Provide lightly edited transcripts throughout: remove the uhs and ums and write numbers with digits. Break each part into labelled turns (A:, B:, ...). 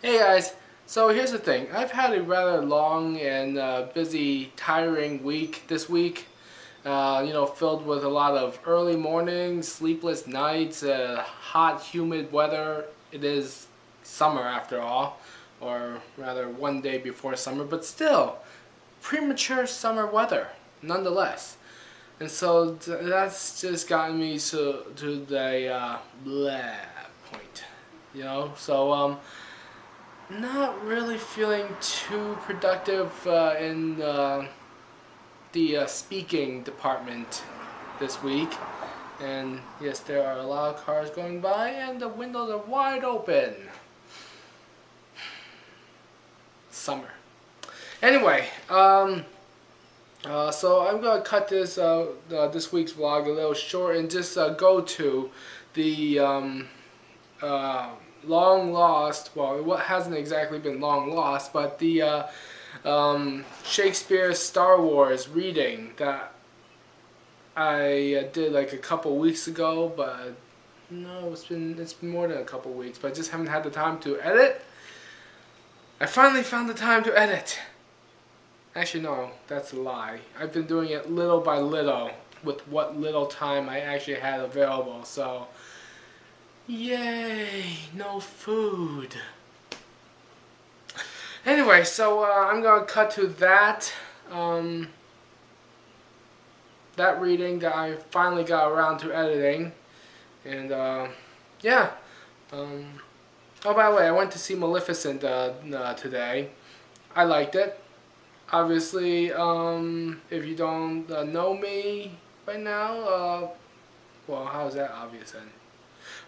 A: Hey guys, so here's the thing. I've had a rather long and busy, tiring week this week. Filled with a lot of early mornings, sleepless nights, hot, humid weather. It is summer after all, or rather one day before summer, but still, premature summer weather, nonetheless. And so that's just gotten me to the blah point, not really feeling too productive in the speaking department this week. And yes, there are a lot of cars going by and the windows are wide open. Summer. Anyway, so I'm going to cut this week's vlog a little short and just go to the long lost, well, what hasn't exactly been long lost, but the Shakespeare Star Wars reading that I did like a couple weeks ago, but no, it's been more than a couple weeks, but I just haven't had the time to edit. I finally found the time to edit. Actually, no, that's a lie. I've been doing it little by little with what little time I actually had available, so yay, no food. Anyway, so I'm gonna cut to that that reading that I finally got around to editing, and yeah. Oh, by the way, I went to see Maleficent today. I liked it. Obviously, if you don't know me by now, well, how is that obvious then?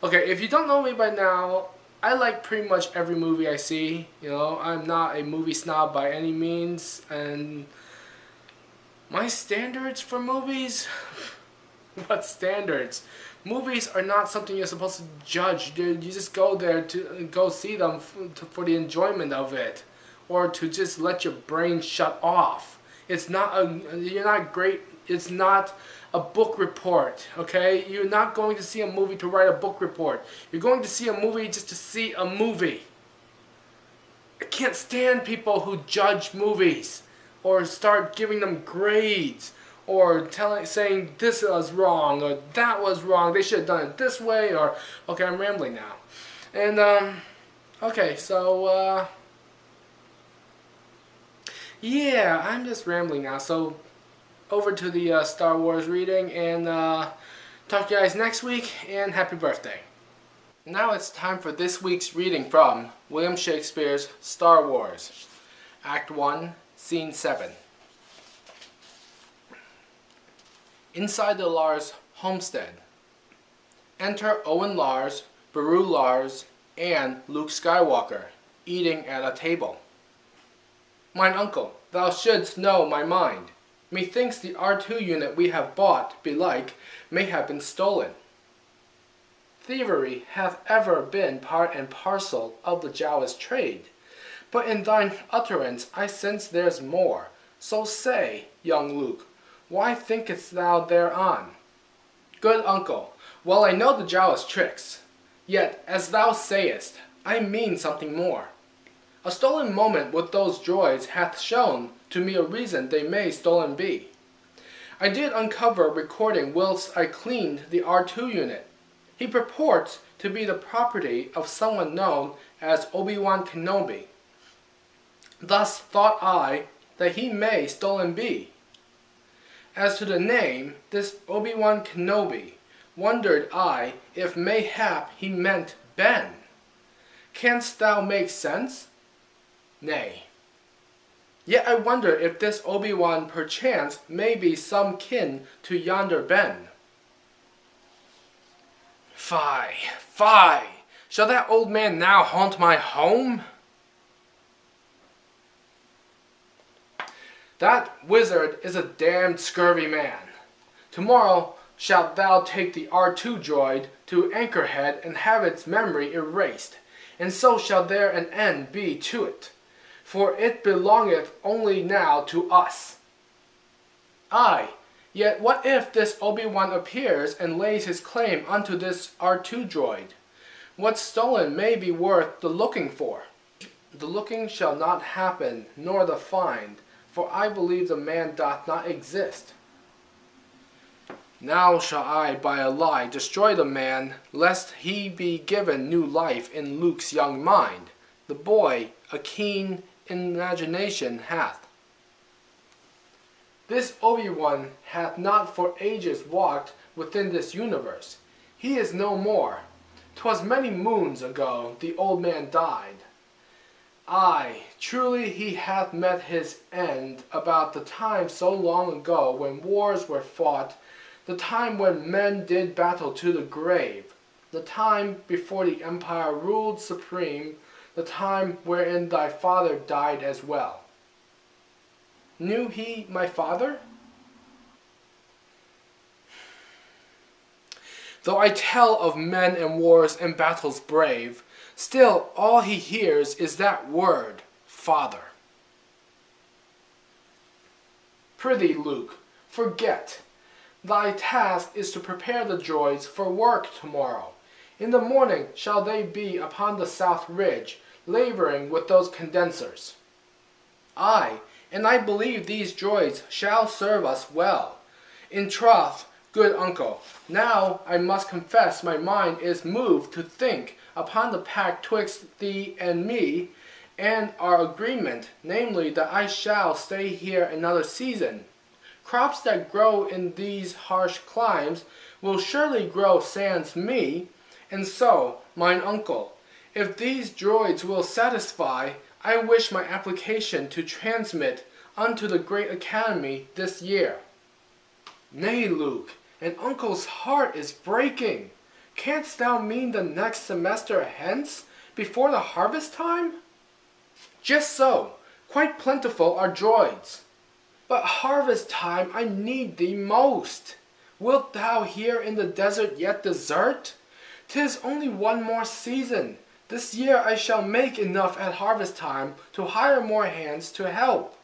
A: Okay, if you don't know me by now, I like pretty much every movie I see. I'm not a movie snob by any means, and my standards for movies? What standards? Movies are not something you're supposed to judge, dude. You just go there to go see them for the enjoyment of it, or to just let your brain shut off. You're not great. It's not a book report, okay? You're not going to see a movie to write a book report. You're going to see a movie just to see a movie. I can't stand people who judge movies or start giving them grades or saying this was wrong or that was wrong. They should have done it this way, or okay, I'm rambling now. And okay, so yeah, I'm just rambling now. So over to the Star Wars reading, and talk to you guys next week, and happy birthday. Now it's time for this week's reading from William Shakespeare's Star Wars, Act 1, Scene 7. Inside the Lars homestead. Enter Owen Lars, Beru Lars, and Luke Skywalker, eating at a table. Mine uncle, thou shouldst know my mind. Methinks the R2 unit we have bought, belike, may have been stolen. Thievery hath ever been part and parcel of the Jawa's trade, but in thine utterance I sense there's more. So say, young Luke, why thinkest thou thereon? Good uncle, well I know the Jawa's tricks, yet, as thou sayest, I mean something more. A stolen moment with those droids hath shown to me a reason they may stolen be. I did uncover recording whilst I cleaned the R2 unit. He purports to be the property of someone known as Obi-Wan Kenobi. Thus thought I that he may stolen be. As to the name, this Obi-Wan Kenobi, wondered I if mayhap he meant Ben. Canst thou make sense? Nay. Yet I wonder if this Obi-Wan perchance may be some kin to yonder Ben. Fie, fie! Shall that old man now haunt my home? That wizard is a damned scurvy man. Tomorrow shalt thou take the R2 droid to Anchorhead and have its memory erased, and so shall there an end be to it, for it belongeth only now to us. Aye, yet what if this Obi-Wan appears and lays his claim unto this R2 droid? What's stolen may be worth the looking for. The looking shall not happen, nor the find, for I believe the man doth not exist. Now shall I by a lie destroy the man, lest he be given new life in Luke's young mind. The boy a keen imagination hath. This Obi-Wan hath not for ages walked within this universe. He is no more. 'Twas many moons ago the old man died. Aye, truly he hath met his end about the time so long ago when wars were fought, the time when men did battle to the grave, the time before the empire ruled supreme, the time wherein thy father died as well. Knew he my father? Though I tell of men and wars and battles brave, still all he hears is that word, Father. Prithee, Luke, forget. Thy task is to prepare the droids for work tomorrow. In the morning shall they be upon the south ridge, laboring with those condensers. Aye, and I believe these droids shall serve us well. In troth, good uncle, now I must confess my mind is moved to think upon the pact twixt thee and me, and our agreement, namely that I shall stay here another season. Crops that grow in these harsh climes will surely grow sans me, and so, mine uncle, if these droids will satisfy, I wish my application to transmit unto the great academy this year. Nay, Luke, and uncle's heart is breaking. Canst thou mean the next semester hence, before the harvest time? Just so, quite plentiful are droids. But harvest time I need thee most. Wilt thou here in the desert yet desert? 'Tis only one more season. This year I shall make enough at harvest time to hire more hands to help.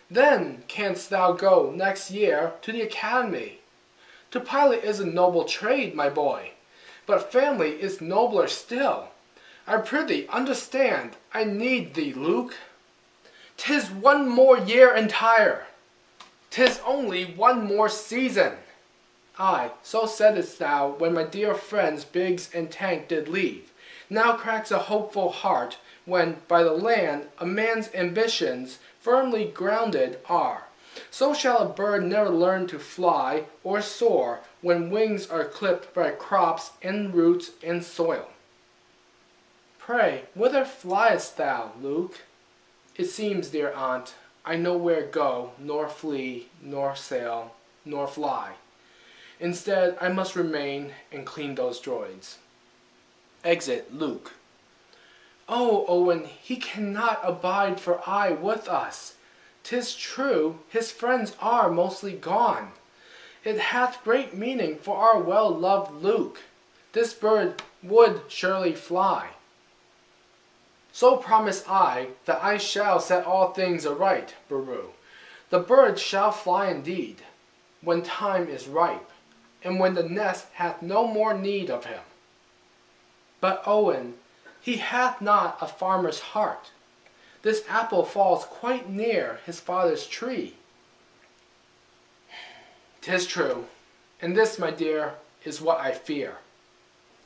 A: Then canst thou go next year to the academy. To pilot is a noble trade, my boy, but family is nobler still. I prithee understand, I need thee, Luke. 'Tis one more year entire. 'Tis only one more season. Aye, so saidst thou when my dear friends Biggs and Tank did leave. Now cracks a hopeful heart when by the land a man's ambitions firmly grounded are. So shall a bird never learn to fly or soar when wings are clipped by crops and roots and soil. Pray, whither fliest thou, Luke? It seems, dear aunt, I nowhere go, nor flee, nor sail, nor fly. Instead, I must remain and clean those droids. Exit Luke. Oh, Owen, he cannot abide for aye with us. 'Tis true, his friends are mostly gone. It hath great meaning for our well-loved Luke. This bird would surely fly. So promise I that I shall set all things aright, Beru. The bird shall fly indeed, when time is ripe, and when the nest hath no more need of him. But Owen, he hath not a farmer's heart. This apple falls quite near his father's tree. 'Tis true, and this, my dear, is what I fear.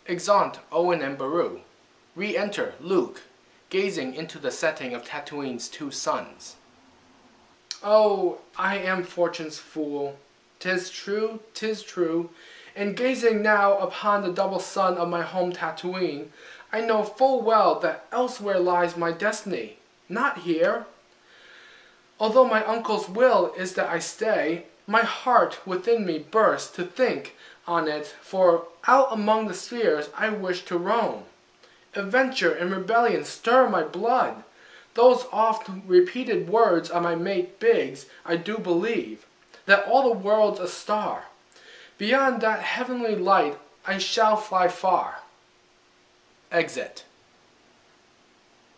A: Exeunt Owen and Beru. Re-enter Luke, gazing into the setting of Tatooine's two suns. Oh, I am fortune's fool. 'Tis true, and gazing now upon the double sun of my home Tatooine, I know full well that elsewhere lies my destiny, not here. Although my uncle's will is that I stay, my heart within me bursts to think on it, for out among the spheres I wish to roam. Adventure and rebellion stir my blood. Those oft-repeated words of my mate Biggs I do believe, that all the world's a star. Beyond that heavenly light I shall fly far. Exit.